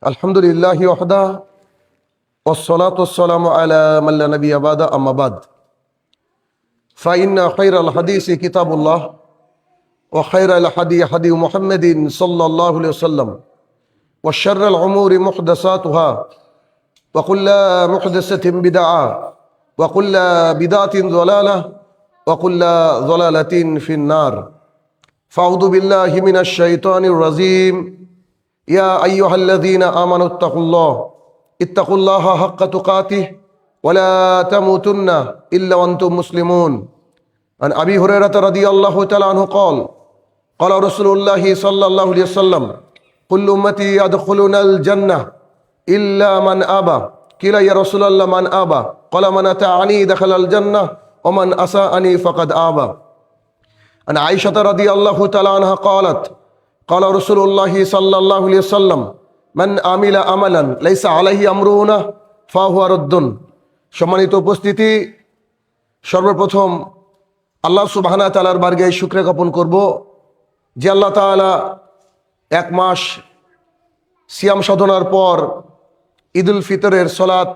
আলহামদুলিল্লাহি ওয়াহদা والصلاة والسلام على من لا نبي بعد أما بعد فإن خير الحديث كتاب الله وخير الهدي هدي محمد صلى الله عليه وسلم وشر الأمور محدثاتها وكل محدثة بدعة وكل بدعة ضلالة وكل ضلالة في النار فأعوذ بالله من الشيطان الرجيم يا أيها الذين آمنوا اتقوا الله حق تقاته ولا تموتن إلا وأنتم مسلمون عن أبي هريرة رضي الله تعالى عنه قال رسول الله صلى الله عليه وسلم كل أمتي يدخلون الجنة إلا من أبى قيل يا رسول الله من أبى قال من أطاعني دخل الجنة ومن أساءني فقد أبى عن عائشة رضي الله تعالى عنها قال رسول الله صلى الله عليه وسلم من عمل عملا ليس عليه أمرنا فهو رد। সম্মানিত উপস্থিতি, সর্বপ্রথম আল্লাহ সুবহানাহু ওয়া তাআলার বারগাহে শুকরিয়া জ্ঞাপন করব যে আল্লাহ তাআলা এক মাস সিয়াম সাধনার পর ঈদুল ফিতরের সালাত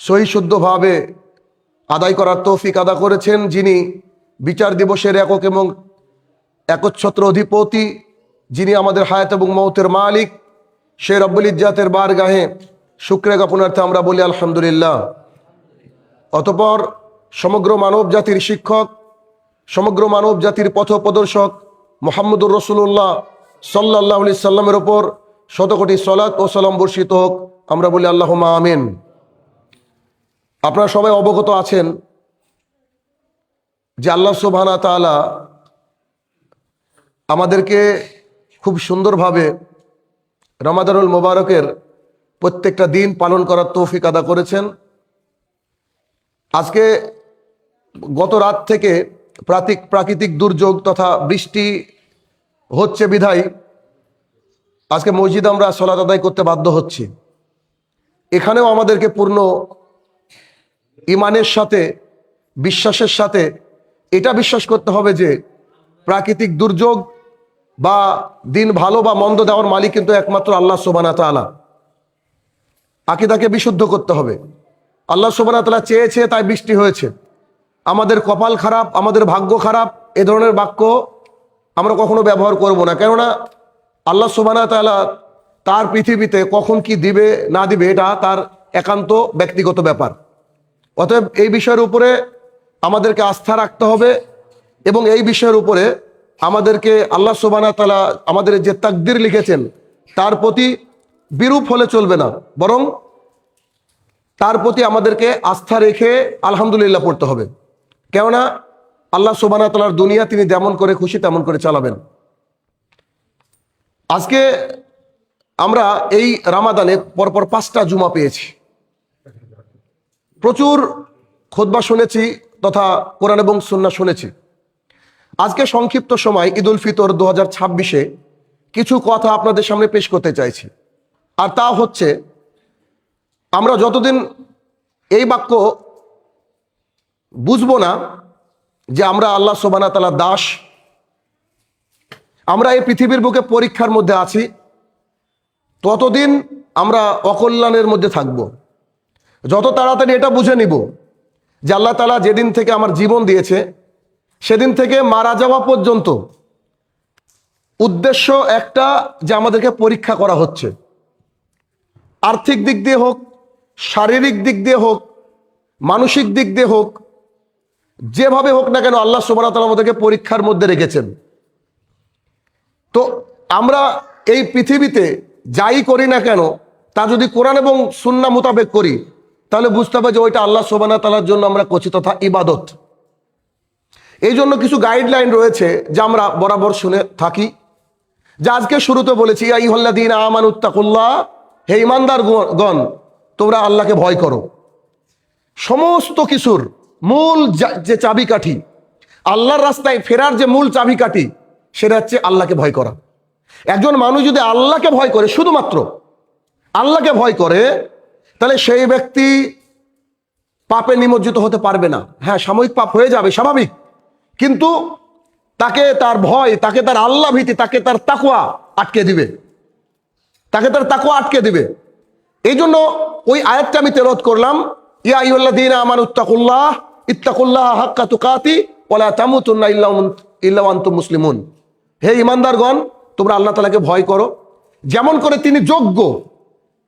সহি শুদ্ধভাবে আদায় করার তৌফিক আদা করেছেন, যিনি বিচার দিবসের একক এবং একচ্ছত্র অধিপতি, যিনি আমাদের হায়াত এবং মৌতের মালিক, সেই রব্বুল ইজ্জাতের বারগাহে শুকরিয়া জ্ঞাপনার্থে আমরা বলি আলহামদুলিল্লাহ। অতঃপর সমগ্র মানব জাতির শিক্ষক, সমগ্র মানব জাতির পথপ্রদর্শক মুহাম্মদুর রাসূলুল্লাহ সাল্লাল্লাহু আলাইহি সাল্লামের উপর শতকোটি সালাত ও সালাম বর্ষিত হোক, আমরা বলি আল্লাহুম্মা আমিন। আপনারা সবাই অবগত আছেন যে আল্লাহ সুবহানাহু ওয়া তাআলা আমাদেরকে খুব সুন্দরভাবে রমাদানুল মোবারকের প্রত্যেকটা দিন পালন করার তৌফিক আদা করেছেন। আজকে গত রাত থেকে প্রাকৃতিক দুর্যোগ তথা বৃষ্টি হচ্ছে বিধায় আজকে মসজিদে আমরা সালাত আদায় করতে বাধ্য হচ্ছি। এখানেও আমাদেরকে পূর্ণ ঈমানের সাথে, বিশ্বাসের সাথে এটা বিশ্বাস করতে হবে যে প্রাকৃতিক দুর্যোগ বা দিন ভালো বা মন্দ দেওয়ার মালিক কিন্তু একমাত্র আল্লাহ সুবহানাহু ওয়া তাআলা। আকীদাকে বিশুদ্ধ করতে হবে। আল্লাহ সুবহানাহু ওয়া তাআলা চেয়েছে তাই বৃষ্টি হয়েছে। আমাদের কপাল খারাপ, আমাদের ভাগ্য খারাপ, এ ধরনের বাক্য আমরা কখনো ব্যবহার করব না। কেননা আল্লাহ সুবহানাহু ওয়া তাআলা তার পৃথিবীতে কখন কি দিবে না দিবে এটা তার একান্ত ব্যক্তিগত ব্যাপার। অতএব এই বিষয়ের উপরে আমাদেরকে আস্থা রাখতে হবে এবং এই বিষয়ের উপরে আমাদেরকে আল্লাহ সুবহানাহু ওয়া তাআলা আমাদের যে তাকদীর লিখেছেন তার প্রতি বিরূপ হলে চলবে না, বরং তার প্রতি আমাদেরকে আস্থা রেখে আলহামদুলিল্লাহ পড়তে হবে। কেননা আল্লাহ সুবহানাহু ওয়া তাআলার দুনিয়া তিনি যেমন করে খুশি তেমন করে চালাবেন। আজকে আমরা এই রমাদানে পরপর 5টা জুমা পেয়েছি, প্রচুর খুতবা শুনেছি তথা কোরআন এবং সুন্নাহ শুনেছি। আজকে সংক্ষিপ্ত সময় ঈদুল ফিতর 2026-এ কিছু কথা আপনাদের সামনে পেশ করতে চাইছি। আর তা হচ্ছে, আমরা যতদিন এই বাক্য বুঝবো না যে আমরা আল্লাহ সুবহানাহু ওয়া তাআলার দাস, আমরা এই পৃথিবীর বুকে পরীক্ষার মধ্যে আছি, ততদিন আমরা অকল্যাণের মধ্যে থাকব। যত তাড়াতাড়ি এটা বুঝে নিব যে আল্লাহ তাআলা যেদিন থেকে আমার জীবন দিয়েছে সেদিন থেকে মারা যাওয়া পর্যন্ত উদ্দেশ্য একটা, যে আমাদেরকে পরীক্ষা করা হচ্ছে। আর্থিক দিক দিয়ে হোক, শারীরিক দিক দিয়ে হোক, মানসিক দিক দিয়ে হোক, যেভাবে হোক না কেন আল্লাহ সুবহানাহু ওয়া তাআলা আমাদেরকে পরীক্ষার মধ্যে রেখেছেন। তো আমরা এই পৃথিবীতে যাই করি না কেন তা যদি কোরআন এবং সুন্নাহ মোতাবেক করি তাহলে বুঝতে হবে যে ওইটা আল্লাহ সুবহানাহু ওয়া তাআলার জন্য আমরা করছি তথা ইবাদত। এই জন্য কিছু গাইডলাইন রয়েছে যা আমরা বরাবর শুনে থাকি, যা আজকে শুরুতে বলেছি, ইয়া আইয়ুহাল্লাযীনা আমানুত্তাকুল্লাহ, হে ঈমানদারগণ তোমরা আল্লাহকে ভয় করো। সমস্ত কিছুর মূল যে চাবিকাঠি, আল্লাহর রাস্তায় ফেরার যে মূল চাবিকাঠি, সেটা হচ্ছে আল্লাহকে ভয় করা। একজন মানুষ যদি আল্লাহকে ভয় করে, শুধুমাত্র আল্লাহকে ভয় করে, তাহলে সেই ব্যক্তি পাপে নিমজ্জিত হতে পারবে না। হ্যাঁ, সাময়িক পাপ হয়ে যাবে, স্বাভাবিক, কিন্তু তাকে তার ভয়, তাকে তার আল্লাহ ভীতি, তাকে তার তাকওয়া আটকে দিবে। তাকে তার তাকওয়া আটকে দিবে। এই জন্য ওই আয়াতটা আমি তেলাওয়াত করলাম, ইয়া আইয়ুহাল্লাযীনা আমানুত্তাকুল্লাহ ইত্তাকুল্লাহা হাক্কা তুকাতি ওয়া লা তামুতুন্না ইল্লা ওয়া আনতুম মুসলিমুন। হে ঈমানদারগণ, তোমরা আল্লাহ তাআলাকে ভয় করো যেমন করে তিনি যোগ্য,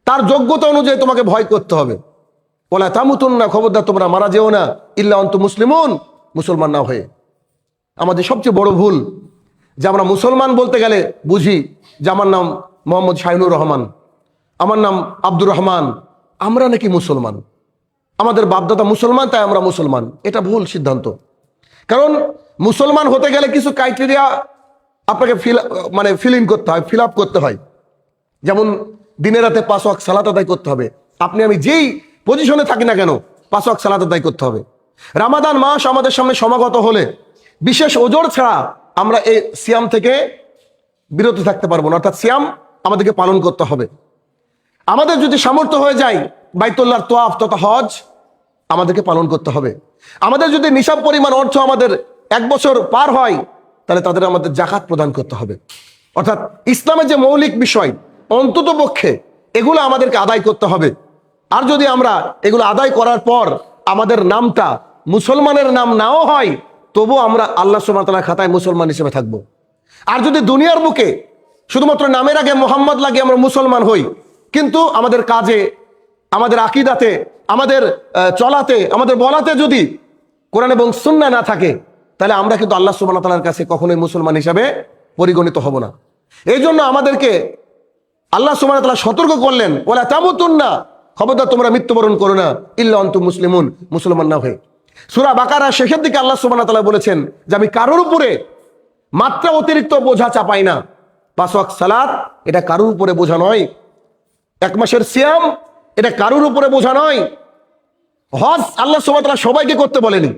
তার যোগ্যতা অনুযায়ী তোমাকে ভয় করতে হবে। ওয়া লা তামুতুন্না, খবরদার তোমরা মারা যেও না, ইল্লা ওয়া আনতুম মুসলিমুন, মুসলমান না হয়ে। আমাদের সবচেয়ে বড় ভুল যে আমরা মুসলমান বলতে গেলে বুঝি যে আমার নাম মোহাম্মদ শাহিনুর রহমান, আমার নাম আব্দুর রহমান, আমরা নাকি মুসলমান, আমাদের বাপদাদা মুসলমান তাই আমরা মুসলমান। এটা ভুল সিদ্ধান্ত। কারণ মুসলমান হতে গেলে কিছু ক্রাইটেরিয়া আপনাকে ফিল ইন করতে হয়, ফিল আপ করতে হয়। যেমন দিনে রাতে 5 ওয়াক্ত সালাত আদায় করতে হবে। আপনি আমি যেই পজিশনে থাকি না কেন 5 ওয়াক্ত সালাত আদায় করতে হবে। রামাদান মাস আমাদের সামনে সমাগত হলে বিশেষ ওজর ছাড়া আমরা এই সিয়াম থেকে বিরত থাকতে পারবো না, অর্থাৎ সিয়াম আমাদেরকে পালন করতে হবে। আমাদের যদি সামর্থ্য হয়ে যায় বাইতুল্লাহর তোয়াফ তথা হজ আমাদেরকে পালন করতে হবে। আমাদের যদি নিসাব পরিমাণ অর্থ আমাদের 1 বছর পার হয় তাহলে তাদের আমাদের জাকাত প্রদান করতে হবে। অর্থাৎ ইসলামের যে মৌলিক বিষয় অন্তত পক্ষে এগুলো আমাদেরকে আদায় করতে হবে। আর যদি আমরা এগুলো আদায় করার পর আমাদের নামটা মুসলমানের নাম নাও হয়, তবু আমরা আল্লাহ সুবহানাহু ওয়া তাআলার খাতায় মুসলমান হিসেবে থাকবো। আর যদি দুনিয়ার বুকে শুধুমাত্র নামের আগে মোহাম্মদ লাগিয়ে আমরা মুসলমান হই, কিন্তু আমাদের কাজে, আমাদের আকীদাতে, আমাদের চলাতে, আমাদের বলাতে যদি কোরআন এবং সুন্নাহ না থাকে, তাহলে আমরা কিন্তু আল্লাহ সুবহানাহু ওয়া তাআলার কাছে কখনোই মুসলমান হিসাবে পরিগণিত হব না। এই জন্য আমাদেরকে আল্লাহ সুবহানাহু ওয়া তাআলা সতর্ক করলেন, ওয়ালা তামুতুন্না, খবরদার তোমরা মৃত্যুবরণ করো না, ইল্লা আনতুম মুসলিমুন, মুসলমান না হয়ে। সূরা বাকারা শেষের দিকে আল্লাহ সুবহানাহু ওয়া তাআলা বলেছেন যে আমি কারোর উপরে মাত্রা অতিরিক্ত বোঝা চাপাই না। 5 ওয়াক্ত সালাত এটা কারোর উপরে বোঝা নয়। 1 মাসের সিয়াম এটা কারোর উপরে বোঝা নয়। হজ আল্লাহ সুবহানাহু ওয়া তাআলা সবাইকে করতে বলেনি,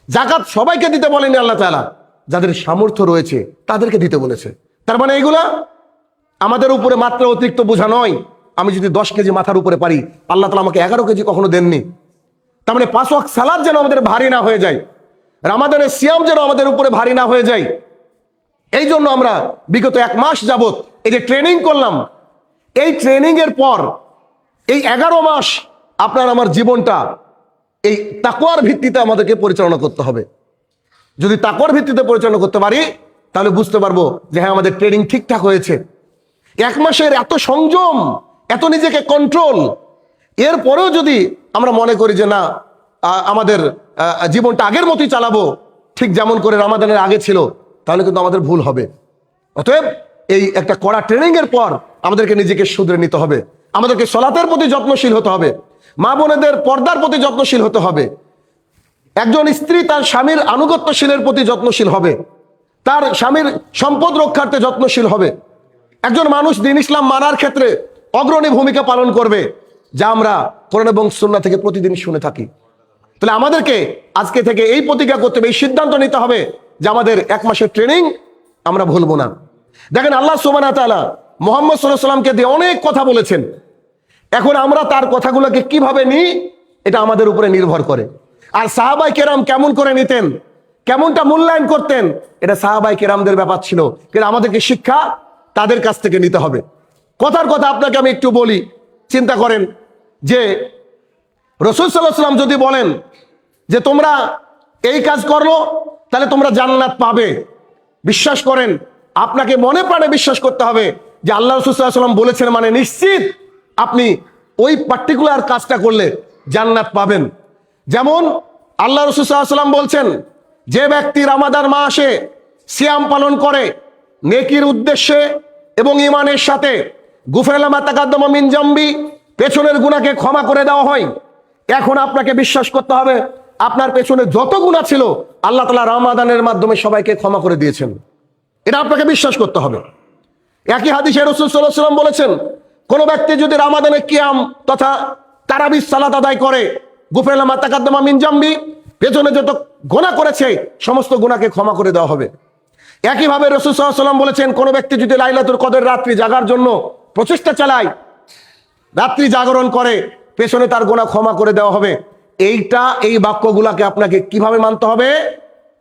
যাকাত সবাইকে দিতে বলেনি আল্লাহ তাআলা, যাদের সামর্থ্য রয়েছে তাদেরকে দিতে বলেছে। তার মানে এগুলা আমাদের উপরে মাত্রা অতিরিক্ত বোঝা নয়। আমি যদি 10 কেজি মাথার উপরে পারি, আল্লাহ তাআলা আমাকে 11 কেজি কখনো দেননি। তার মানে 5 ওয়াক্ত সালাত যেন আমাদের ভারী না হয়ে যায়, রমাদানের সিয়াম যেন আমাদের উপরে ভারী না হয়ে যায়। এই জন্য আমরা বিগত 1 মাস যাবত এই যে ট্রেনিং করলাম, এই ট্রেনিং এর পর এই 11 মাস আপনার আমার জীবনটা এই তাকওয়ার ভিত্তিতে আমাদেরকে পরিচালনা করতে হবে। যদি তাকওয়ার ভিত্তিতে পরিচালনা করতে পারি তাহলে বুঝতে পারবো যে হ্যাঁ আমাদের ট্রেনিং ঠিকঠাক হয়েছে। 1 মাসের এত সংযম, এত নিজেকে কন্ট্রোল, এরপরেও যদি আমরা মনে করি যে না আমাদের জীবনটা আগের মতোই চালাবো, ঠিক যেমন করে রমাদানের আগে ছিল, তাহলে কিন্তু আমাদের ভুল হবে। অতএব এই একটা কড়া ট্রেনিং এর পর আমাদেরকে নিজেকে শুধরে নিতে হবে। আমাদেরকে সলাতের প্রতি যত্নশীল হতে হবে, মা বোনেদের পর্দার প্রতি যত্নশীল হতে হবে। একজন স্ত্রী তার স্বামীর আনুগত্যশীলের প্রতি যত্নশীল হবে, তার স্বামীর সম্পদ রক্ষার্থে যত্নশীল হবে। একজন মানুষ দ্বীন ইসলাম মানার ক্ষেত্রে অগ্রণী ভূমিকা পালন করবে, যা আমরা কোরআন এবং সুন্নাহ থেকে প্রতিদিন শুনে থাকি। তাহলে আমাদেরকে আজকে থেকে এই প্রতিজ্ঞা করতে হবে, এই সিদ্ধান্ত নিতে হবে যে আমাদের 1 মাসের ট্রেনিং আমরা ভুলবো না। দেখেন আল্লাহ সুবহানাহু ওয়া তাআলা মুহাম্মদ সাল্লাল্লাহু আলাইহি ওয়াসাল্লামকে দিয়ে অনেক কথা বলেছেন। এখন আমরা তার কথাগুলোকে কিভাবে নিই এটা আমাদের উপরে নির্ভর করে। আর সাহাবায়ে কেরাম কেমন করে নিতেন, কেমনটা মূল্যায়ন করতেন, এটা সাহাবায়ে কেরামদের ব্যাপার ছিল। কিন্তু আমাদেরকে শিক্ষা তাদের কাছ থেকে নিতে হবে। কথার কথা আপনাকে আমি একটু বলি, চিন্তা করেন যে রাসূল সাল্লাল্লাহু আলাইহি ওয়াসাল্লাম যদি বলেন যে তোমরা এই কাজ করো তাহলে তোমরা জান্নাত পাবে, বিশ্বাস করেন, আপনাকে মনে প্রাণে বিশ্বাস করতে হবে যে আল্লাহ রাসূল সাল্লাল্লাহু আলাইহি ওয়াসাল্লাম বলেছেন মানে নিশ্চিত আপনি ওই পার্টিকুলার কাজটা করলে জান্নাত পাবেন। যেমন আল্লাহ রাসূল সাল্লাল্লাহু আলাইহি ওয়াসাল্লাম বলছেন, যে ব্যক্তি রমাদান মাসে সিয়াম পালন করে নেকির উদ্দেশ্যে এবং ঈমানের সাথে, গুফিরা লাহু মা তাকাদ্দামা মিন জামবি, পেছনের গুনাহকে ক্ষমা করে দেওয়া হয়। এখন আপনাকে বিশ্বাস করতে হবে আপনার পেছনে যত গুনাহ ছিল আল্লাহ তাআলা রমাদানের মাধ্যমে সবাইকে ক্ষমা করে দিয়েছেন, এটা আপনাকে বিশ্বাস করতে হবে। একই হাদিসে রাসূল সাল্লাল্লাহু আলাইহি ওয়াসাল্লাম বলেছেন, কোন ব্যক্তি যদি রমাদানে কিয়াম তথা তারাবির সালাত আদায় করে, গুফিরা লাহু মা তাকাদ্দামা মিন জামবি, পেছনে যত গুনাহ করেছে সমস্ত গুনাহকে ক্ষমা করে দেওয়া হবে। একইভাবে রাসূল সাল্লাল্লাহু আলাইহি ওয়াসাল্লাম বলেছেন, কোন ব্যক্তি যদি লাইলাতুল কদর রাত্রি জাগার জন্য প্রচেষ্টা চালায়, রাত্রি জাগরণ করে, পেছনে তার গুনাহ ক্ষমা করে দেওয়া হবে। এই বাক্যগুলাকে আপনাকে কিভাবে মানতে হবে?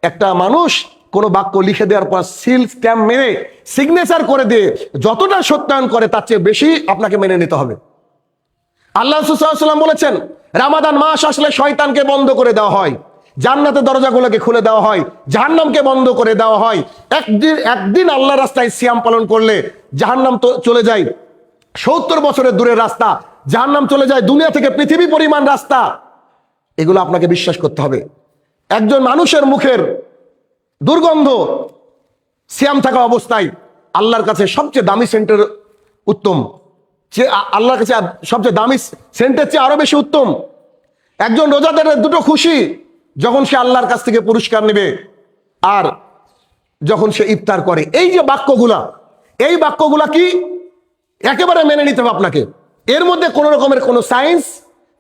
একটা মানুষ কোনো বাক্য লিখে দেওয়ার পর সিল স্ট্যাম্প মেরে সিগনেচার করে দিয়ে যতটা সত্যায়ন করে তার চেয়ে বেশি আপনাকে মেনে নিতে হবে। আল্লাহ রাসূল সাল্লাল্লাহু আলাইহি ওয়াসাল্লাম বলেছেন, রমাদান মাস আসলে শয়তানকে বন্ধ করে দেওয়া হয়, জান্নাতের দরজাগুলোকে খুলে দেওয়া হয়, জাহান্নামকে বন্ধ করে দেওয়া হয়। একদিন আল্লাহর রাস্তায় সিয়াম পালন করলে জাহান্নাম তো চলে যায় 70 বছরের দূরের রাস্তা, জাহান্নাম চলে যায় দুনিয়া থেকে পৃথিবী পরিমাণ রাস্তা। এগুলো আপনাকে বিশ্বাস করতে হবে। একজন মানুষের মুখের দুর্গন্ধ সিয়াম থাকা অবস্থায় আল্লাহর কাছে সবচেয়ে দামি সেন্টের উত্তম, যে আল্লাহর কাছে সবচেয়ে দামি সেন্টের চেয়ে আরো বেশি উত্তম। একজন রোজাদারের দুটো খুশি, যখন সে আল্লাহর কাছ থেকে পুরস্কার নেবে আর যখন সে ইফতার করে। এই যে বাক্যগুলা, এই বাক্যগুলা কি একেবারে মেনে নিতে হবে আপনাকে। এর মধ্যে কোন রকমের কোনো সায়েন্স,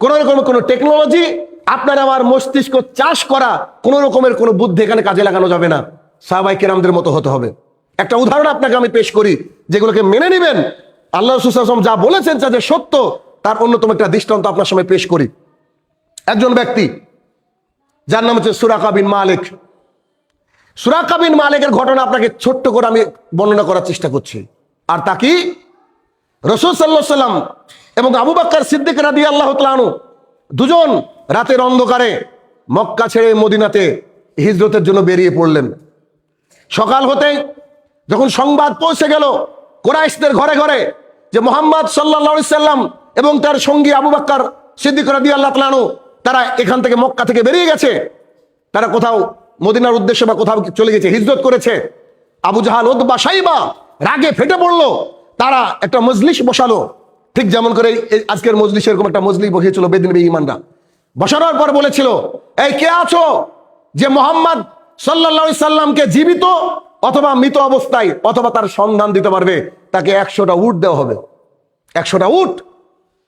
কোন রকমের কোনো টেকনোলজি, আপনার আমার মস্তিষ্ক চাষ করা কোন রকমের কোনো বুদ্ধি এখানে কাজে লাগানো যাবে না। সাহাবায়ে কেরামদের মতো হতে হবে। একটা উদাহরণ আপনাকে আমি পেশ করি, যেগুলোকে মেনে নেবেন। আল্লাহ রাসূল সাল্লাল্লাহু আলাইহি ওয়াসাল্লাম যা বলেছেন যে সত্য, তার অন্যতম একটা দৃষ্টান্ত আপনার সামনে পেশ করি। একজন ব্যক্তি যার নাম হচ্ছে সুরাকা বিন মালিক। সুরাকা বিন মালিকের ঘটনা আপনাকে ছোট্ট করে আমি বর্ণনা করার চেষ্টা করছি। আর তা কি, রাসূল সাল্লাল্লাহু আলাইহি ওয়াসাল্লাম এবং আবু বকর সিদ্দিক রাদিয়াল্লাহু তাআলা আনহু দুজন রাতের অন্ধকারে মক্কা ছেড়ে মদিনাতে হিজরতের জন্য বেরিয়ে পড়লেন। সকাল হতেই যখন সংবাদ পৌঁছে গেল কুরাইশদের ঘরে ঘরে যে মুহাম্মদ সাল্লাল্লাহু আলাইহি সাল্লাম এবং তার সঙ্গী আবু বকর সিদ্দিক রাদিয়াল্লাহু তাআলা আনহু তারা এখান থেকে মক্কা থেকে বেরিয়ে গেছে, তারা কোথাও মদিনার উদ্দেশ্যে বা কোথাও চলে গেছে, হিজরত করেছে। আবু জাহাল, উতবা, শাইবা রাগে ফেটে পড়লো। তারা একটা মজলিস বসালো, ঠিক যেমন করে আজকের মজলিস, এরকম একটা মজলিস বসিয়েছিল বেদিন বেঈমানরা। বসানোর পর বলেছিল, এই কে আছো যে মুহাম্মদ সাল্লাল্লাহু আলাইহি সাল্লামকে জীবিত অথবা মৃত অবস্থায় অথবা তার সন্ধান দিতে পারবে, তাকে 100টা উট দেওয়া হবে। 100টা উট।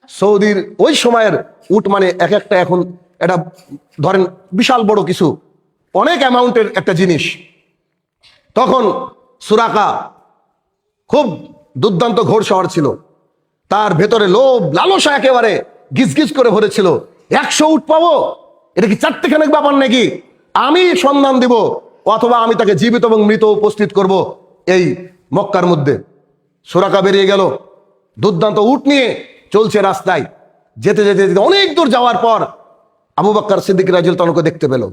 সৌদির ওই সময়ের উট মানে এক একটা, এখন এটা ধরেন বিশাল বড় কিছু, অনেক অ্যামাউন্টের একটা জিনিস। তখন সুরাকা খুব দুর্দান্ত ঘোড়সওয়ার ছিল, তার ভেতরে লোভ লালসা একেবারে গিজগিজ করে ভরেছিল। 100 উট পাবো, এটা কি চারটেখানেক ব্যাপার নাকি? আমি সন্ধান দিব অথবা আমি তাকে জীবিত এবং মৃত উপস্থিত করব এই মক্কার মধ্যে। সুরাকা বেরিয়ে গেল দুর্দান্ত উট নিয়ে, চলছে রাস্তায়। যেতে যেতে যেতে অনেক দূর যাওয়ার পর আবু বকর সিদ্দিক রাদিয়াল্লাহু তাআলাকে দেখতে পেল।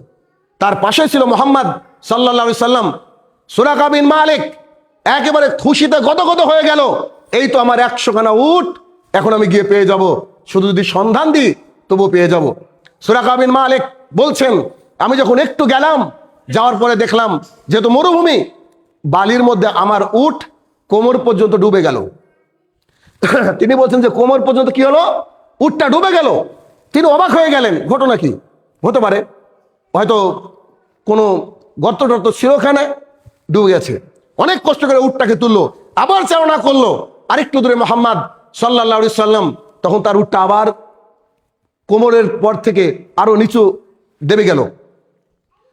তার পাশে ছিল মুহাম্মদ সাল্লাল্লাহু আলাইহি সাল্লাম। সুরাকা বিন মালিক একেবারে খুশিতে গদগদ হয়ে গেল, এই তো আমার 100খানা উট, এখন আমি গিয়ে পেয়ে যাব, শুধু যদি সন্ধান দিই তবু পেয়ে যাব। সুরাকা বিন মালিক বলছেন, আমি যখন একটু গেলাম, যাওয়ার পরে দেখলাম যেহেতু মরুভূমি, বালির মধ্যে আমার উট কোমর পর্যন্ত ডুবে গেল। তিনি বলছেন যে কোমর পর্যন্ত কি হলো, উটটা ডুবে গেল। তিনি অবাক হয়ে গেলেন, ঘটনা কি হতে পারে, হয়তো কোনো গর্ত টর্ত ছিল, ওখানে ডুবে গেছে। অনেক কষ্ট করে উটটাকে তুললো, আবার চালনা করলো। আরেকটু দূরে মুহাম্মদ সাল্লাল্লাহু আলাইহি সাল্লাম, তখন তার উটটা আবার কোমরের পর থেকে আরো নিচু দেবে গেল।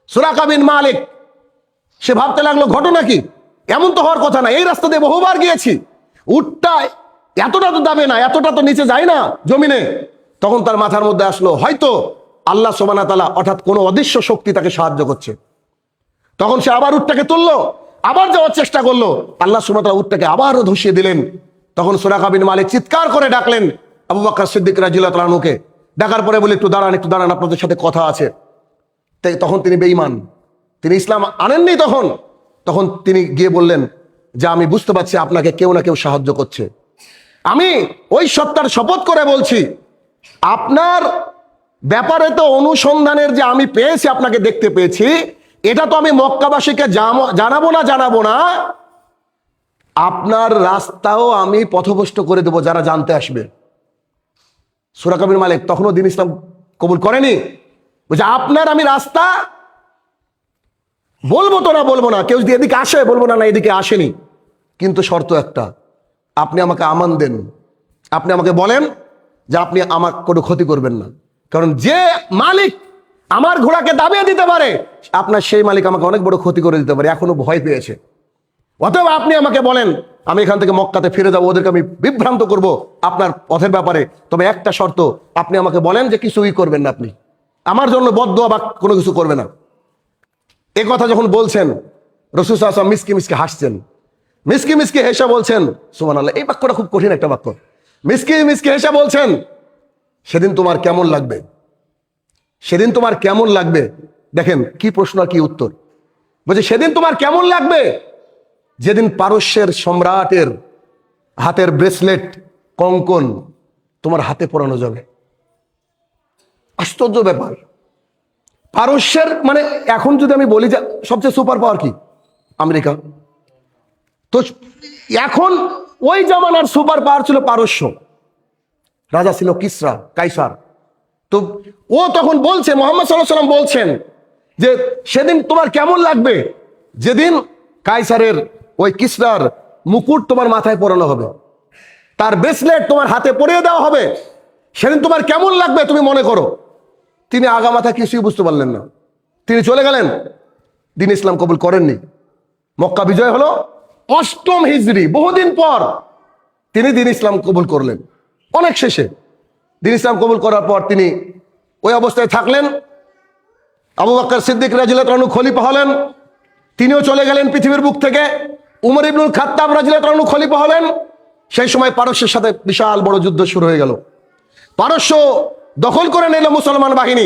সুরাকা বিন মালিক সে ভাবতে লাগলো, ঘটনা কি, এমন তো হওয়ার কথা না, এই রাস্তা দিয়ে বহুবার গিয়েছি, উটটা এতটা তো দাবে না, এতটা তো নিচে যায় না জমিনে। তখন তার মাথার মধ্যে আসলো, হয়তো আল্লাহ সুবহানাহু ওয়া তাআলা অর্থাৎ কোনো অদৃশ্য শক্তি তাকে সাহায্য করছে। তখন সে আবার উটটাকে তুললো, আবার যাওয়ার চেষ্টা করলো, আল্লাহ সুবহানাহু ওয়া তাআলা উটটাকে আবারও ধসিয়ে দিলেন। তখন সুরাকা বিন মালিক চিৎকার করে ডাকলেন আবু বকর সিদ্দিক রাদিয়াল্লাহু তাআলা আনহুকে। ডাকার পরে বলে, একটু দাঁড়ান, একটু দাঁড়ান, আপনাদের সাথে কথা আছে। তখন তিনি বেঈমান, তিনি ইসলাম আনেননি। তখন তিনি গিয়ে বললেন যে আমি বুঝতে পারছি আপনাকে কেউ না কেউ সাহায্য করছে। আমি ওই সত্তার শপথ করে বলছি, আপনার ব্যাপারে তো অনুসন্ধানের যে আমি পেয়েছি, আপনাকে দেখতে পেয়েছি, এটা তো আমি মক্কাবাসীকে জানাবো না, আপনার রাস্তাও আমি পথভ্রষ্ট করে দেবো যারা জানতে আসবে। সুরাকা বিন মালিক তখনও দ্বীন ইসলাম কবুল করেনি। বলছে, আপনার আমি রাস্তা বলবো না, কেউ যদি এদিকে আসে বলবো না এদিকে আসেনি, কিন্তু শর্ত একটা, আপনি আমাকে আমান দেন, আপনি আমাকে বলেন যে আপনি আমার কোনো ক্ষতি করবেন না। কারণ যে মালিক আমার ঘোড়াকে দাবিয়ে দিতে পারে, আপনার সেই মালিক আমাকে অনেক বড় ক্ষতি করে দিতে পারে, এখনো ভয় পেয়েছে। অতএব আপনি আমাকে বলেন, আমি এখান থেকে মক্কাতে ফিরে যাবো, ওদেরকে আমি বিভ্রান্ত করব আপনার পথের ব্যাপারে। তবে একটা শর্ত, আপনি আমাকে বলেন যে কিছুই করবেন না, আপনি আমার জন্য বদদুয়া বা কোনো কিছু করবে না। এ কথা যখন বলছেন, রাসূল সাল্লাল্লাহু আলাইহি ওয়াসাল্লাম মিসকে মিসকে হাসছেন, মিসকে মিসকে হেসে বলছেন, সুবহানাল্লাহ, এই বাক্যটা খুব কঠিন একটা বাক্য। মিসকে মিসকে হেসে বলছেন, সেদিন তোমার কেমন লাগবে, সেদিন তোমার কেমন লাগবে। দেখেন কি প্রশ্ন আর কি উত্তর। বলছে সেদিন তোমার কেমন লাগবে যেদিন পারস্যের সম্রাটের হাতের ব্রেসলেট, কঙ্কন তোমার হাতে পরানো যাবে। আশ্চর্য ব্যাপার। পারস্যের মানে এখন যদি আমি বলি যে সবচেয়ে সুপার পাওয়ার কি, আমেরিকা। তো এখন ওই জামানার সুপার পাওয়ার ছিল পারস্য, রাজা ছিল কিসরা, কাইসার। তো ও তখন বলছে, মুহাম্মদ সাল্লাল্লাহু আলাইহি ওয়াসাল্লাম বলছেন যে সেদিন তোমার কেমন লাগবে যেদিন কাইসারের ওই কিসরার মুকুট তোমার মাথায় পরানো হবে, তার ব্রেসলেট তোমার হাতে পরিয়ে দেওয়া হবে, সেদিন তোমার কেমন লাগবে তুমি মনে করো। তিনি আগামাথা কিছুই বুঝতে পারলেন না, তিনি চলে গেলেন, দিন ইসলাম কবুল করেননি। মক্কা বিজয় হলো 8ম হিজরি, বহুদিন পর তিনি দিন ইসলাম কবুল করলেন। অনেক শেষে দিন ইসলাম কবুল করার পর তিনি ওই অবস্থায় থাকলেন। আবু বকর সিদ্দিক রাদিয়াল্লাহু আনহু খলিফা হলেন, তিনিও চলে গেলেন পৃথিবীর বুক থেকে। উমর ইবনুল খাত্তাব রাদিয়াল্লাহু আনহু খলিফা হলেন। সেই সময় পারস্যের সাথে বিশাল বড় যুদ্ধ শুরু হয়ে গেল। পারস্য দখল করে নিল মুসলমান বাহিনী।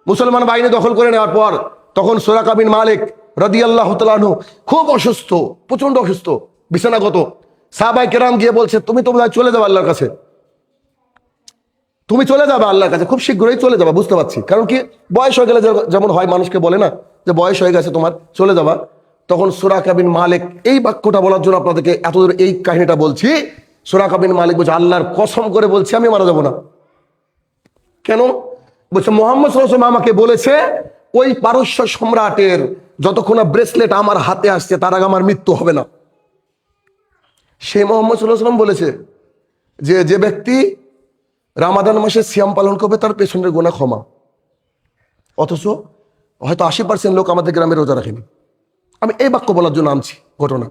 মুসলমান বাহিনী দখল করে নেওয়ার পর তখন সুরাকা বিন মালিক রাদিয়াল্লাহু তাআলা আনহু খুব অসুস্থ, প্রচন্ড অসুস্থ, বিছানাগত। সাহাবায়ে কেরাম গিয়ে বলছে, তুমি তো বোধহয় চলে যাবে আল্লাহর কাছে, তুমি চলে যাবে আল্লাহর কাছে, খুব শীঘ্রই চলে যাবা, বুঝতে পারছি। কারণ কি, বয়স হয়ে গেলে যেমন হয়, মানুষকে বলে না যে বয়স হয়ে গেছে তোমার, চলে যাবা। তখন সুরাকা বিন মালিক, এই বাক্যটা বলার জন্য আপনাদেরকে এতদূর এই কাহিনীটা বলছি। সুরাকা বিন মালিক বলছে, আল্লাহর কসম করে বলছি আমি মারা যাব না। কেন? বলছে মুহাম্মদ সাল্লাল্লাহু আলাইহি ওয়াসাল্লাম আমাকে বলেছে ওই পারস্য সম্রাটের যতক্ষণ ব্রেসলেট আমার হাতে আসছে তার আগে আমার মৃত্যু হবে না। সেই মুহাম্মদ সাল্লাল্লাহু আলাইহি ওয়াসাল্লাম বলেছে যে ব্যক্তি রামাদান মাসে সিয়াম পালন করবে তার পেছনের গুনাহ ক্ষমা। অথচ হয়তো 80% লোক আমাদের গ্রামে রোজা রাখেনি। আমি এই বাক্য বলার জন্য আনছি ঘটনা।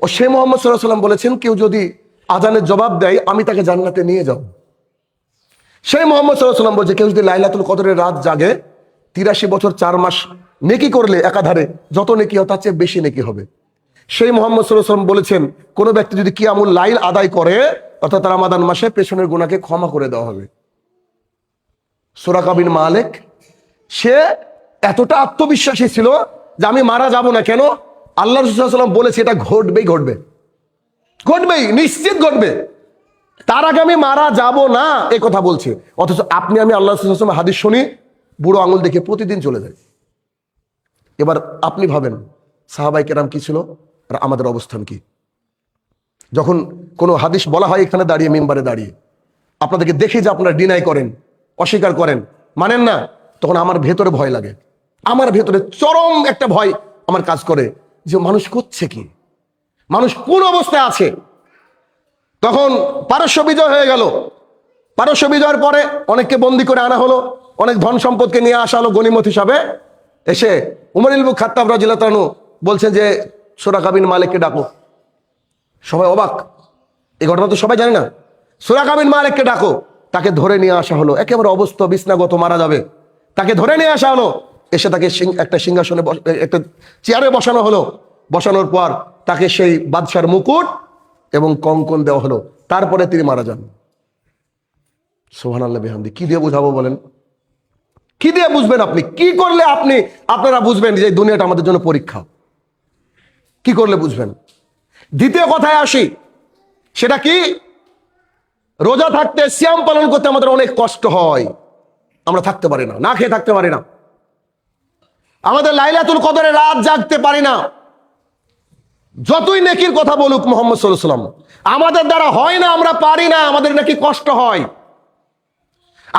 ও সে মুহাম্মদ সাল্লাল্লাহু আলাইহি ওয়াসাল্লাম বলেছেন, কেউ যদি আজানের জবাব দেয় আমি তাকে জান্নাতে নিয়ে যাব। সেই মুহাম্মদ সাল্লাল্লাহু আলাইহি ওয়াসাল্লাম বলছে, কেউ যদি লাইলাতুল কদরের রাত জাগে 83 বছর 4 মাস নেকি করলে একাধারে যত নেকি হয় তার চেয়ে বেশি নেকি হবে। সেই মুহাম্মদ সাল্লাল্লাহু আলাইহি ওয়াসাল্লাম বলেছেন, কোন ব্যক্তি যদি কিয়ামুল লাইল আদায় করে অর্থাৎ রামাদান মাসে, পেছনের গুনাহকে ক্ষমা করে দেওয়া হবে। সুরাকা বিন মালিক সে এতটা আত্মবিশ্বাসী ছিল যে আমি মারা যাব না। কেন? আল্লাহ রাসূল সাল্লাল্লাহু আলাইহি ওয়াসাল্লাম বলেছে এটা ঘটবেই, ঘটবে, ঘটবেই, নিশ্চিত ঘটবে, তার আগে আমি মারা যাব না, এই কথা বলছে। অথচ আপনি আমি আল্লাহ রাসূল সাল্লাল্লাহু আলাইহি ওয়াসাল্লাম হাদিস শুনি, বুড়ো আঙুল দেখে প্রতিদিন চলে যায়। এবার আপনি ভাবেন সাহাবায়ে কেরাম কি ছিল আর আমাদের অবস্থান কি। যখন কোনো হাদিস বলা হয় এখানে দাঁড়িয়ে, মিম্বারে দাঁড়িয়ে, আপনাদেরকে দেখে যে আপনারা ডিনাই করেন, অস্বীকার করেন, মানেন না, তখন আমার ভেতরে ভয় লাগে। আমার ভেতরে চরম একটা ভয় আমার কাজ করে যে মানুষ করছে কি, মানুষ কোন অবস্থায় আছে। তখন পারস্য বিজয় হয়ে গেল। পারস্য বিজয়ের পরে অনেককে বন্দী করে আনা হলো, অনেক ধন সম্পদকে নিয়ে আসা হলো গনিমত হিসাবে। এসে উমর ইবনুল খাত্তাব রাদিয়াল্লাহু আনহু বলছেন যে সুরাকা বিন মালিককে ডাকো। সবাই অবাক, এই ঘটনা তো সবাই জানে না। সুরাকা বিন মালিককে ডাকো। তাকে ধরে নিয়ে আসা হলো, একেবারে অবস্থা বিছনাগত, মারা যাবে। তাকে ধরে নিয়ে আসা হলো, এসে তাকে একটা সিংহাসনে, একটা চেয়ারে বসানো হলো। বসানোর পর তাকে সেই বাদশার মুকুট এবং কঙ্কন দেওয়া হলো। তারপরে তিনি মারা যান। সুবহানাল্লাহ বিহামদি। কি দিয়ে বুঝাবো বলেন? কি দিয়ে বুঝবেন আপনি? কি করলে আপনারা বুঝবেন যে দুনিয়াটা আমাদের জন্য পরীক্ষা? কি করলে বুঝবেন? দ্বিতীয় কথায় আসি, সেটা কি? রোজা থাকতে, সিয়াম পালন করতে আমাদের অনেক কষ্ট হয়, আমরা থাকতে পারি না, না খেয়ে থাকতে পারি না। আমাদের লাইলাতুল কদরে রাত জাগতে পারি না। যতই নেকির কথা বলুক মুহাম্মদ সাল্লাল্লাহু আলাইহি ওয়াসাল্লাম, আমাদের দ্বারা হয় না, আমরা পারি না, আমাদের নাকি কষ্ট হয়।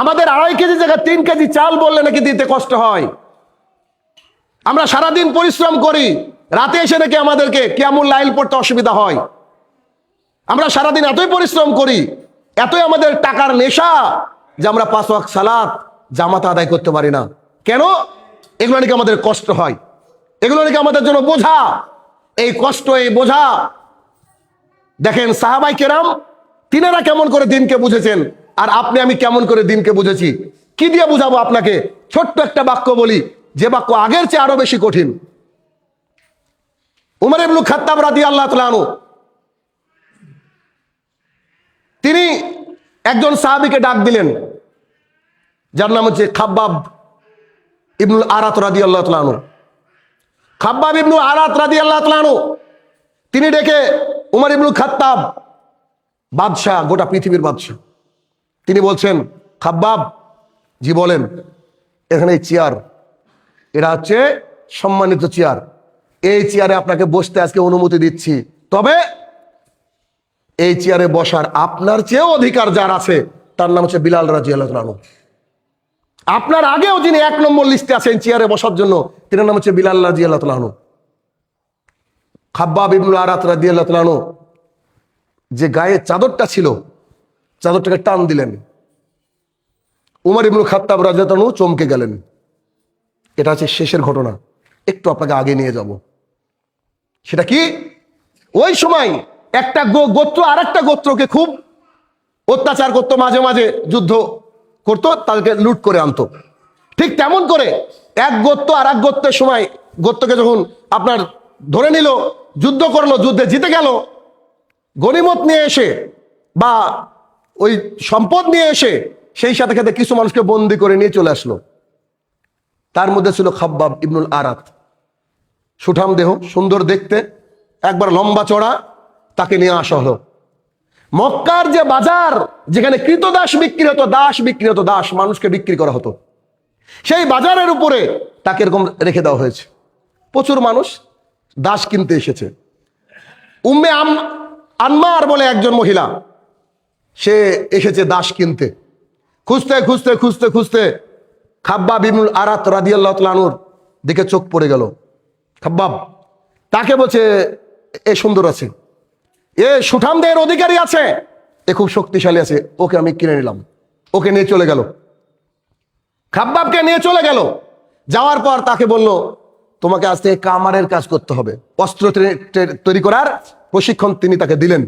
আমাদের 2.5 কেজি জায়গায় 3 কেজি চাল বললে নাকি দিতে কষ্ট হয়। আমরা সারাদিন পরিশ্রম করি, রাতে এসে নাকি আমাদেরকে কিয়ামুল লাইল পড়তে অসুবিধা হয়। আমরা সারাদিন এতই পরিশ্রম করি, এতই আমাদের টাকার নেশা যে আমরা 5 ওয়াক্ত সালাত জামাতে আদায় করতে পারি না। কেন? এগুলো নাকি আমাদের কষ্ট হয়, এগুলো নাকি আমাদের জন্য বোঝা। এই কষ্ট, এই বোঝা দেখেন সাহাবায়ে কেরাম তিনারা কেমন করে দিনকে বুঝেছেন, আর আপনি আমি কেমন করে দিনকে বুঝেছি। কি দিয়ে বুঝাবো আপনাকে? ছোট্ট একটা বাক্য বলি, যে বাক্য আগের চেয়ে আরো বেশি কঠিন। উমর ইবনে খাত্তাব রাদিয়াল্লাহু তাআলা আনহু তিনি একজন সাহাবীকে ডাক দিলেন, যার নাম হচ্ছে খাব্বাব ইবনুল আরাত রাদিয়াল্লাহু তাআলা আনহু। খাব্বাব ইবনুল আরাত রাদিয়াল্লাহু তাআলা আনহু তিনি ডেকে, উমর ইবনুল খাত্তাব বাদশাহ, গোটা পৃথিবীর বাদশাহ, তিনি বলছেন, খাব্বাব জি বলেন, এখানে এই চেয়ার, এটা হচ্ছে সম্মানিত চেয়ার, এই চেয়ারে আপনাকে বসতে আজকে অনুমতি দিচ্ছি, তবে এই চেয়ারে বসার আপনার চেয়েও অধিকার যার আছে তার নাম হচ্ছে বিলাল রাদিয়াল্লাহু আনহু। আপনার আগেও যিনি 1 নম্বর লিস্টে আছেন চেয়ারে বসার জন্য, তিনার নাম হচ্ছে বিলাল রাদিয়াল্লাহু আনহু। খাব্বাব ইবনুল আরাত রাদিয়াল্লাহু আনহু যে গায়ে চাদরটা ছিল, চাদরটাকে টান দিলেন, উমর ইবনুল খাত্তাব রাদিয়াল্লাহু আনহু চমকে গেলেন। এটা হচ্ছে শেষের ঘটনা, একটু আপনাকে আগে নিয়ে যাব। সেটা কি? ওই সময় একটা গোত্র আর একটা গোত্রকে খুব অত্যাচার করতো, মাঝে মাঝে যুদ্ধ করতো, তাদেরকে লুট করে আনতো। ঠিক তেমন করে এক গোত্র আর এক গোত্রের সময় গোত্রকে যখন আপনার ধরে নিল, যুদ্ধ করলো, যুদ্ধে জিতে গেল, গনিমত নিয়ে এসে বা ওই সম্পদ নিয়ে এসে সেই সাথে সাথে কিছু মানুষকে বন্দি করে নিয়ে চলে আসলো। তার মধ্যে ছিল খাব্বাব ইবনুল আরাত, সুঠাম দেহ, সুন্দর দেখতে, একবার লম্বা চড়া, তাকে নিয়ে আসা হলো। মক্কার যে বাজার, যেখানে কৃতদাস বিক্রি হতো, দাস বিক্রি হতো, দাস মানুষকে বিক্রি করা হতো, সেই বাজারের উপরে তাকে এরকম রেখে দেওয়া হয়েছে। প্রচুর মানুষ দাস কিনতে এসেছে। উম্মে আনমার বলে একজন মহিলা, সে এসেছে দাস কিনতে। খুঁজতে খুঁজতে খুঁজতে খুঁজতে খাব্বাব ইবনুল আরাত রাদিয়াল্লাহু তাআলা আনহুর দিকে চোখ পড়ে গেল। খাব্বাব তাকে বলছে, এ সুন্দর আছে, এ সুঠাম দেহের অধিকারী আছে, এ খুব শক্তিশালী আছে, ওকে আমি কিনে নিলাম। ওকে নিয়ে চলে গেল, খাব্বাবকে নিয়ে চলে গেল। যাওয়ার পর তাকে বলল, তোমাকে আজ থেকে কামারের কাজ করতে হবে, অস্ত্র তৈরি করার প্রশিক্ষণ তিনি তাকে দিলেন।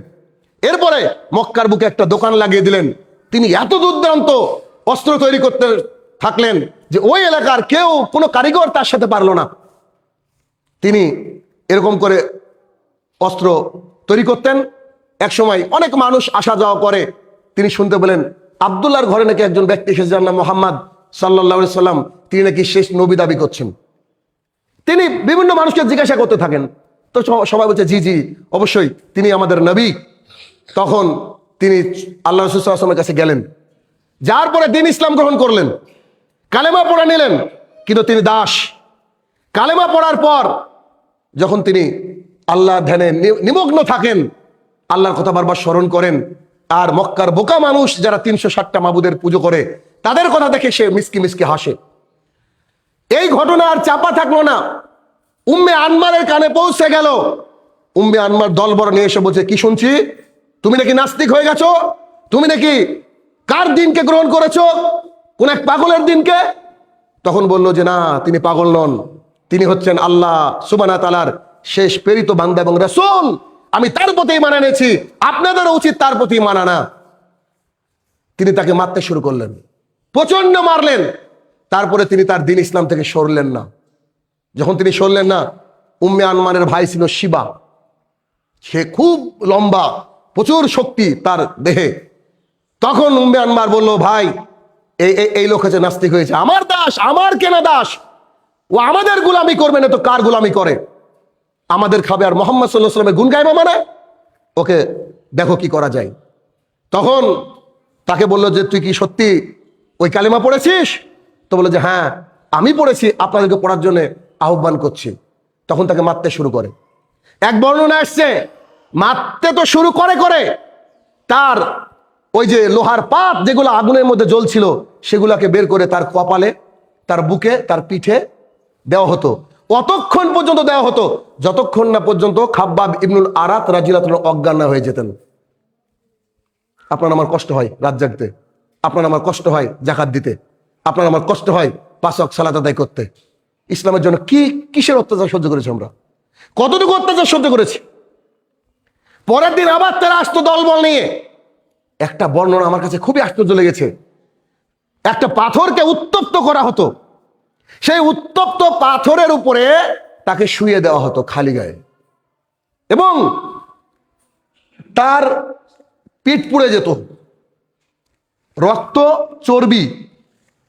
এরপরে মক্কার বুকে একটা দোকান লাগিয়ে দিলেন। তিনি এত দুর্দান্ত অস্ত্র তৈরি করতে থাকলেন যে ওই এলাকার কেউ, কোনো কারিগর তার সাথে পারলো না। তিনি এরকম করে অস্ত্র তৈরি করতেন। এক সময় অনেক মানুষ আসা যাওয়া করে, তিনি শুনতে পেলেন আব্দুল্লাহর ঘরে নাকি একজন ব্যক্তি এসেছে, যার নাম মুহাম্মদ সাল্লাল্লাহু আলাইহি সাল্লাম, তিনি নাকি শেষ নবী দাবি করছেন। তিনি বিভিন্ন মানুষকে জিজ্ঞাসা করতে থাকেন, তো সবাই বলছে জি জি অবশ্যই তিনি আমাদের নবী। তখন তিনি আল্লাহ রাসূল সাল্লাল্লাহু আলাইহি ওয়াসাল্লামের কাছে গেলেন, যার পরে দিন ইসলাম গ্রহণ করলেন, কালেমা পড়ে নিলেন, কিন্তু তিনি দাস। কালেমা পড়ার পর যখন তিনি আল্লাহ ধ্যানে নিমগ্ন থাকেন, আল্লাহর কথা বারবার স্মরণ করেন, আর মক্কার বোকা মানুষ যারা 360টা মাবুদের পুজো করে, তাদের কথা দেখে সে মিসকি মিসকি হাসে। এই ঘটনা আর চাপা থাকলো না, উম্মে আনমারের কানে পৌঁছে গেল। উম্মে আনমার দলবল নিয়ে এসে বলছে, কি শুনছি, তুমি নাকি নাস্তিক হয়ে গেছো, তুমি নাকি কার দিনকে গ্রহণ করেছো, কোন এক পাগলের দিনকে। তখন বলল যে না, তিনি পাগল নন, তিনি হচ্ছেন আল্লাহ সুবহানাহু ওয়া তাআলার শেষ প্রেরিত বান্দা এবং রাসূল, আমি তার প্রতি ঈমান এনেছি, আপনাদেরও উচিত তার প্রতি ঈমান আনা। তিনি তাকে মারতে শুরু করলেন, প্রচন্ড মারলেন। তারপরে তিনি তার দিন ইসলাম থেকে সরলেন না। যখন তিনি সরলেন না, উম্মে আনমারের ভাই ছিল শিবা, সে খুব লম্বা, প্রচুর শক্তি তার দেহে। তখন উম্মে আনমার বলল, ভাই এই লোক হচ্ছে নাস্তিক হয়েছে, আমার দাস, আমার কেনা দাস, ও আমাদের গোলামি করবে না তো কার গোলামি করে, আমাদের খাবে আর মুহাম্মদ সাল্লাল্লাহু আলাইহি ওয়াসাল্লামের গুণ গাইবে মানে, ওকে দেখো কি করা যায়। তখন তাকে বলল যে তুই কি সত্যি ওই কালেমা পড়েছিস? তো বললো যে হ্যাঁ আমি পড়েছি, আপনাদেরকে পড়ার জন্য আহ্বান করছি। তখন তাকে মারতে শুরু করে। এক বর্ণনা আসছে, মারতে তো শুরু করে করে তার ওই যে লোহার পাত যেগুলো আগুনের মধ্যে জ্বলছিল সেগুলাকে বের করে তার কপালে, তার বুকে, তার পিঠে দেওয়া হতো। অতক্ষণ পর্যন্ত দেওয়া হতো যতক্ষণ না পর্যন্ত খাব্বাব ইবনুল আরাত রাদিয়াল্লাহু আনহু অজ্ঞান না হয়ে যেতেন। আপনার আমার কষ্ট হয় রাত জাগতে, আপনার আমার কষ্ট হয় যাকাত দিতে, আপনার আমার কষ্ট হয় 5 ওয়াক্ত সালাত আদায় করতে। ইসলামের জন্য কিসের অত্যাচার সহ্য করেছি আমরা, কতটুকু অত্যাচার সহ্য করেছি। পরের দিন আবার তারা আসতো দলবল নিয়ে। একটা বর্ণনা আমার কাছে খুবই আশ্চর্য লেগেছে। একটা পাথরকে উত্তপ্ত করা হতো, সেই উত্তপ্ত পাথরের উপরে তাকে শুইয়ে দেওয়া হতো খালি গায়ে। এবং তার পিঠ পুড়ে যেত, রক্ত চর্বি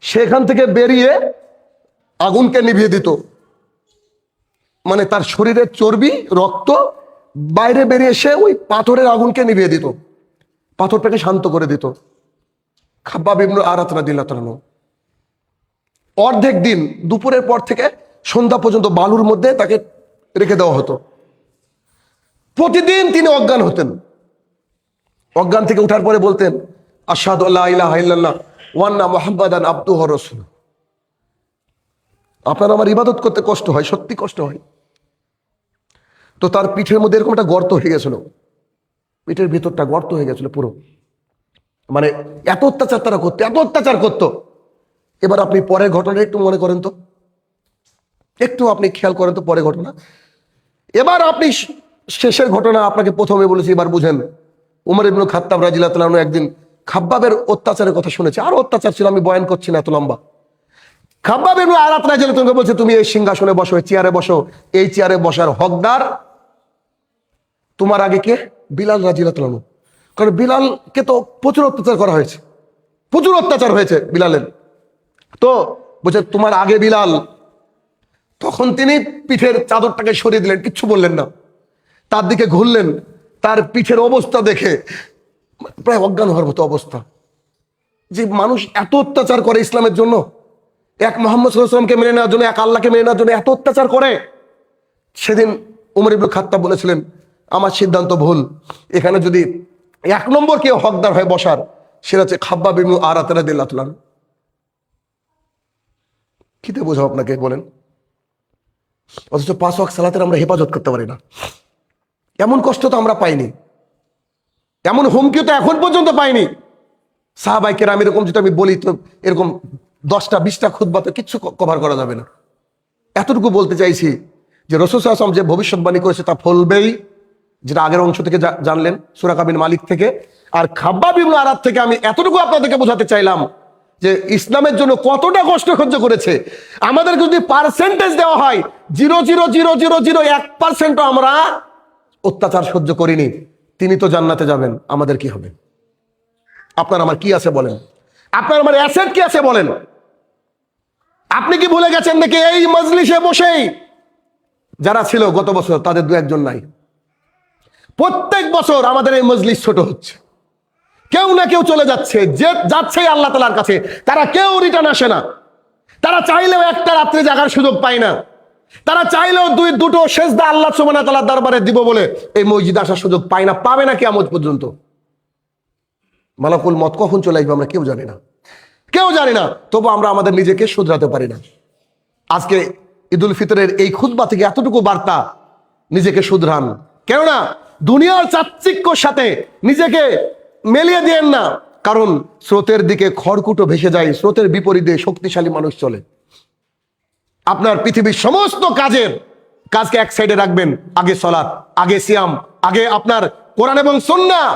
সেখান থেকে বেরিয়ে আগুনকে নিভিয়ে দিত। মানে তার শরীরের চর্বি রক্ত বাইরে বেরিয়ে এসে ওই পাথরের আগুনকে নিভিয়ে দিত, পাথরটাকে শান্ত করে দিত। খাব্বাব ইবনে আরাত রাদিয়াল্লাহু তাআলা অর্ধেক দিন দুপুরের পর থেকে সন্ধ্যা পর্যন্ত বালুর মধ্যে তাকে রেখে দেওয়া হতো। প্রতিদিন তিনি অজ্ঞান হতেন। অজ্ঞান থেকে উঠার পরে বলতেন, আশহাদু আল্লা ইলাহা ইল্লাল্লাহ ওয়া আন্না মুহাম্মাদান আবদুহু ওয়া রাসূলুহু। আপনার আমার ইবাদত করতে কষ্ট হয়, সত্যি কষ্ট হয়। তো তার পিঠের মধ্যে এরকম একটা গর্ত হয়ে গেছিল, পিঠের ভিতরটা গর্ত হয়ে গেছিল পুরো। মানে এত অত্যাচার তারা করতো, এত অত্যাচার করতো। এবার আপনি পরের ঘটনা একটু মনে করেন তো, একটু আপনি খেয়াল করেন তো পরের ঘটনা। এবার আপনি শেষের ঘটনা আপনাকে প্রথমে বলেছি, এবার বুঝেন। উমর ইবনে খাত্তাব রাদিয়াল্লাহু তাআলা একদিন খাব্বাবের অত্যাচারের কথা শুনেছে, আরো অত্যাচার ছিল, আমি বয়ান করছি না এত লম্বা। খাব্বাব ইবনে আরাত রাদিয়াল্লাহু তাআলা বলছে, তুমি এই সিংহাসনে বসো, এই চেয়ারে বসো, এই চেয়ারে বসার হকদার তোমার আগে কে? বিলাল রাদিয়াল্লাহু তাআলা। কারণ বিলালকে তো প্রচুর অত্যাচার করা হয়েছে, প্রচুর অত্যাচার হয়েছে বিলালের। তো বলছে তোমার আগে বিলাল। তখন তিনি পিঠের চাদরটাকে সরিয়ে দিলেন, কিচ্ছু বললেন না। তার দিকে ঘুরলেন, তার পিঠের অবস্থা দেখে প্রায় অজ্ঞান হওয়ার মতো অবস্থা। যে মানুষ এত অত্যাচার করে ইসলামের জন্য, এক মুহাম্মদ সাল্লাল্লাহু আলাইহি ওয়াসাল্লামকে মেনে নেওয়ার জন্য, এক আল্লাহকে মেনে নেওয়ার জন্য এত অত্যাচার করে। সেদিন উমর ইবনে খাত্তাব বলেছিলেন, আমার সিদ্ধান্ত ভুল, এখানে যদি এক নম্বর কেউ হকদার হয় বসার, সেটা হচ্ছে খাব্বাব ইবনে আরাত রাদিয়াল্লাহু তাআলা। কিতে বোঝাও আপনাকে বলেন? অথচ 5 ওয়াক্ত সালাতের আমরা হেফাজত করতে পারি না। এমন কষ্ট তো আমরা পাইনি, এমন হুমকি তো এখন পর্যন্ত পাইনি। সাহাবায়ে কেরাম এরকম যদি আমি বলি তো এরকম 10টা 20টা খুতবা তো কিচ্ছু কভার করা যাবে না। এতটুকু বলতে চাইছি যে রাসূল সাল্লাল্লাহু আলাইহি ওয়াসাল্লাম যে ভবিষ্যৎবাণী করেছে তা ফলবেই, যেটা আগের অংশ থেকে জানলেন সূরা কাবিন মালিক থেকে। আর খাব্বাব ইবনে আরাত থেকে আমি এতটুকু আপনাদেরকে বোঝাতে চাইলাম যে ইসলামের জন্য কতটা কষ্ট সহ্য করেছে। আমাদের যদি পার্সেন্টেজ দেওয়া হয় 0.000001% আমরা অত্যাচার সহ্য করিনি, তিনি তো জান্নাতে যাবেন, আমাদের কি হবে? আপনার আমার কি আছে বলেন? আপনার আমার অ্যাসেট কি আছে বলেন? আপনি কি ভুলে গেছেন নাকি এই মজলিসে বসেই যারা ছিল গত বছর তাদের 2-1 জন নাই? প্রত্যেক বছর আমাদের এই মজলিস ছোট হচ্ছে, কেউ না কেউ চলে যাচ্ছে, যে যাচ্ছে আল্লাহ তাআলার কাছে, তারা কেউ রিটার্ন আসে না। তারা চাইলেও একটা রাত্রি জাগার সুযোগ পায় না। তারা চাইলেও দুটো সেজদা আল্লাহ সুবহানাহু ওয়া তাআলার দরবারে দিব বলে এই মসজিদে আসার সুযোগ পায় না, পাবে না কিয়ামত পর্যন্ত। মালাকুল মত কখন চলে আসবে আমরা কেউ জানি না, কেউ জানি না। তবু আমরা আমাদের নিজেকে শুধরাতে পারি না। আজকে ঈদুল ফিতরের এই খুতবা থেকে এতটুকু বার্তা, নিজেকে শুধরান। কেননা দুনিয়ার চাকচিক্যর সাথে নিজেকে মেলিয়ে দিয়েন না, কারণ স্রোতের দিকে খড়কুটো ভেসে যায়, স্রোতের বিপরীতে শক্তিশালী মানুষ চলে। আপনার পৃথিবীর সমস্ত কাজকে এক সাইডে রাখবেন, আগে সালাত, আগে সিয়াম, আগে আপনার কোরআন এবং সুন্নাহ।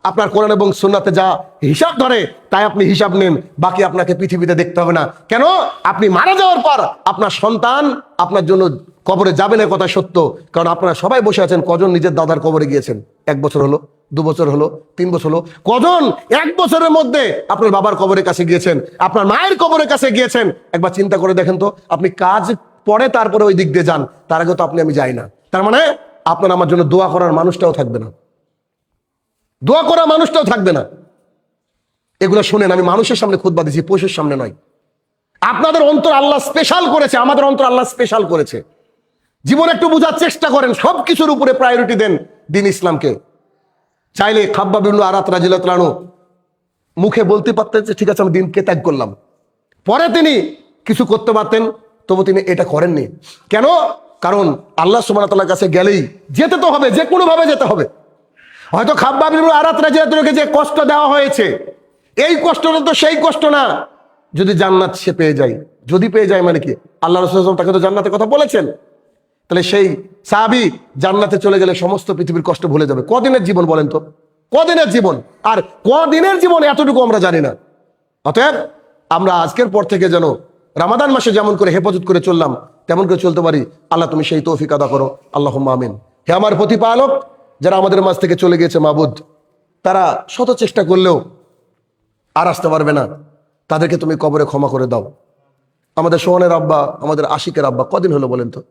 আপনার কোরআন এবং সুন্নাতে যা হিসাব ধরে তাই আপনি হিসাব নেন, বাকি আপনাকে পৃথিবীতে দেখতে হবে না। কেন? আপনি মারা যাওয়ার পর আপনার সন্তান আপনার জন্য কবরে যাবে না, কথা সত্য। কারণ আপনারা সবাই বসে আছেন, কজন নিজের দাদার কবরে গিয়েছেন? 1 বছর হলো, 2 বছর হলো, 3 বছর হলো? কজন 1 বছরের মধ্যে আপনার বাবার কবরের কাছে গিয়েছেন, আপনার মায়ের কবরের কাছে গিয়েছেন? একবার চিন্তা করে দেখেন তো। আপনি কাজ পরে তারপরে ওই দিক দিয়ে যান, তার আগে তো আমি যাই না। তার মানে আপনার আমার জন্য দোয়া করার মানুষটাও থাকবে না, দোয়া করার মানুষটাও থাকবে না। এগুলো শুনেন, আমি মানুষের সামনে খুতবা দিছি, পশুর সামনে নয়। আপনাদের অন্তর আল্লাহ স্পেশাল করেছে, আমাদের অন্তর আল্লাহ স্পেশাল করেছে। জীবন একটু বোঝার চেষ্টা করেন, সবকিছুর উপরে প্রায়োরিটি দেন দিন ইসলামকে। চাইলে খাব্বাব ইবনে আরাত রাদিয়াল্লাহু তাআলা মুখে বলতে পারতেন যে ঠিক আছে আমি দিনকে ত্যাগ করলাম, পরে তিনি কিছু করতে পারতেন, তবু তিনি এটা করেননি। কেন? কারণ আল্লাহ সুবহানাহু ওয়া তাআলার কাছে গেলেই যেতে তো হবে, যে কোনো ভাবে যেতে হবে। হয়তো খাব্বাব ইবনে আরাত রাদিয়াল্লাহু তাআলাকে যে কষ্ট দেওয়া হয়েছে, এই কষ্টটা তো সেই কষ্ট না যদি জান্নাত সে পেয়ে যায়। যদি পেয়ে যায় মানে কি? আল্লাহ রাসূল সাল্লাল্লাহু আলাইহি ওয়াসাল্লাম তাকে তো জান্নাতের কথা বলেছেন। তাহলে সেই সাহাবী জান্নাতে চলে গেলে সমস্ত পৃথিবীর কষ্ট ভুলে যাবে। কদিনের জীবন বলেন তো? কদিনের জীবন? আর কদিনের জীবন এতটুকু আমরা জানি না। অতএব আমরা আজকের পর থেকে যেন রমাদান মাসে যেমন করে হেফাজত করে চললাম তেমন করে চলতে পারি। আল্লাহ তুমি সেই তৌফিক আদা করো, আল্লাহুম্মা আমিন। হে আমার প্রতিপালক, যারা আমাদের মাঝ থেকে চলে গিয়েছে মাবুদ, তারা শত চেষ্টা করলেও আর আসতে পারবে না, তাদেরকে তুমি কবরে ক্ষমা করে দাও। আমাদের সোহানের আব্বা, আমাদের আশিকের আব্বা কদিন হলো বলেন তো?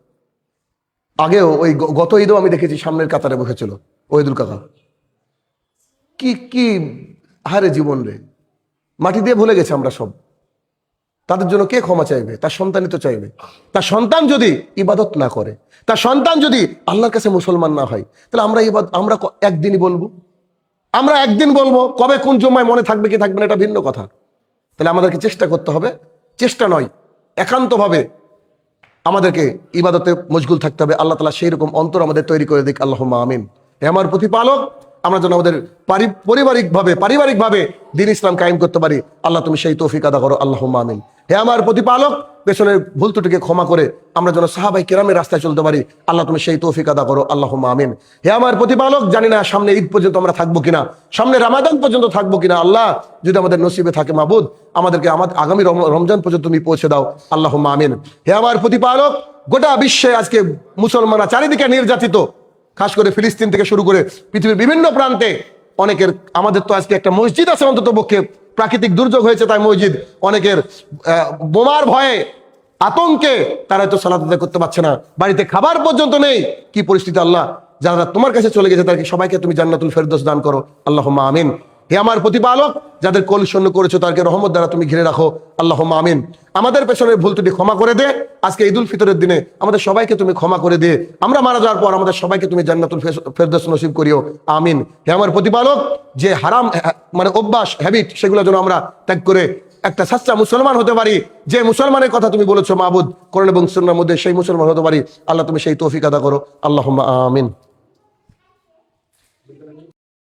আগেও ওই গত ঈদও আমি দেখেছি সামনের কাতারে বসেছিল ওহিদুল কাকা। কি কি হারে জীবন রে, মাটি দিয়ে ভুলে গেছে আমরা সব। তাদের জন্য কে ক্ষমা চাইবে? তার সন্তানই তো চাইবে। তার সন্তান যদি ইবাদত না করে, তার সন্তান যদি আল্লাহর কাছে মুসলমান না হয়, তাহলে আমরা একদিনই বলবো, আমরা একদিন বলবো। কবে কোন জমায় মনে থাকবে কি থাকবে না এটা ভিন্ন কথা। তাহলে আমাদেরকে চেষ্টা করতে হবে, চেষ্টা নয় একান্তভাবে আমাদেরকে ইবাদতে মশগুল থাকতে হবে। আল্লাহ তাআলা সেই রকম অন্তর আমাদের তৈরি করে দিক, আল্লাহুম্মা আমিন। হে আমার প্রতিপালক, আমরা যেন আমাদের পারিবারিকভাবে দ্বীন ইসলাম কায়েম করতে পারি, আল্লাহ তুমি সেই তৌফিক আদা করো, আল্লাহুম্মা আমিন। হে আমার প্রতিপালক, পেছনের ভুল ত্রুটিকে ক্ষমা করে আমরা যেন সাহাবায়ে কেরামের রাস্তায় চলতে পারি, আল্লাহ তুমি সেই তৌফিক আদা করো, আল্লাহুম্মা আমিন। হে আমার প্রতিপালক, জানি না সামনে ঈদ পর্যন্ত আমরা থাকবো কিনা, সামনে রমাদান পর্যন্ত থাকবো কিনা। আল্লাহ যদি আমাদের নসিবে থাকে মাবুদ, আমাদেরকে আগামী রমজান পর্যন্ত তুমি পৌঁছে দাও, আল্লাহুম্মা আমিন। হে আমার প্রতিপালক, গোটা বিশ্বে আজকে মুসলমানরা চারিদিকে নির্যাতিত, খাস করে ফিলিস্তিন থেকে শুরু করে পৃথিবীর বিভিন্ন প্রান্তে অনেকের, আমাদের তো আজকে একটা মসজিদ আছে অন্তত পক্ষে, প্রাকৃতিক দুর্যোগ হয়েছে তাই মসজিদ, অনেকের বোমার ভয়ে আতঙ্কে তারা হয়তো সালাত আদায় করতে পারছে না, বাড়িতে খাবার পর্যন্ত নেই। কি পরিস্থিতি আল্লাহ, যারা তোমার কাছে চলে গেছে তাদেরকে সবাইকে তুমি জান্নাতুল ফেরদৌস দান করো, আল্লাহুম্মা আমিন। হে আমার প্রতিপালক, যাদের কোল শূন্য করেছো তাদেরকে রহমত দ্বারা তুমি ঘিরে রাখো, আল্লাহুম্মা আমিন। আমাদের পেছনের ভুল ত্রুটি ক্ষমা করে দে। আজকে ঈদুল ফিতরের দিনে আমাদের সবাইকে তুমি ক্ষমা করে দে। আমরা মারা যাওয়ার পর আমাদের সবাইকে তুমি জান্নাতুল ফেরদৌস নসিব করিও, আমিন। হে আমার প্রতিপালক, যে হারাম মানে অভ্যাস, হ্যাবিট, সেগুলো যেন আমরা ত্যাগ করে একটা সাচ্চা মুসলমান হতে পারি। যে মুসলমানের কথা তুমি বলেছো মাবুদ কোরআন এবং সুন্নাহর মধ্যে, সেই মুসলমান হতে পারি। আল্লাহ তুমি সেই তৌফিক আদা করো, আল্লাহুম্মা আমিন।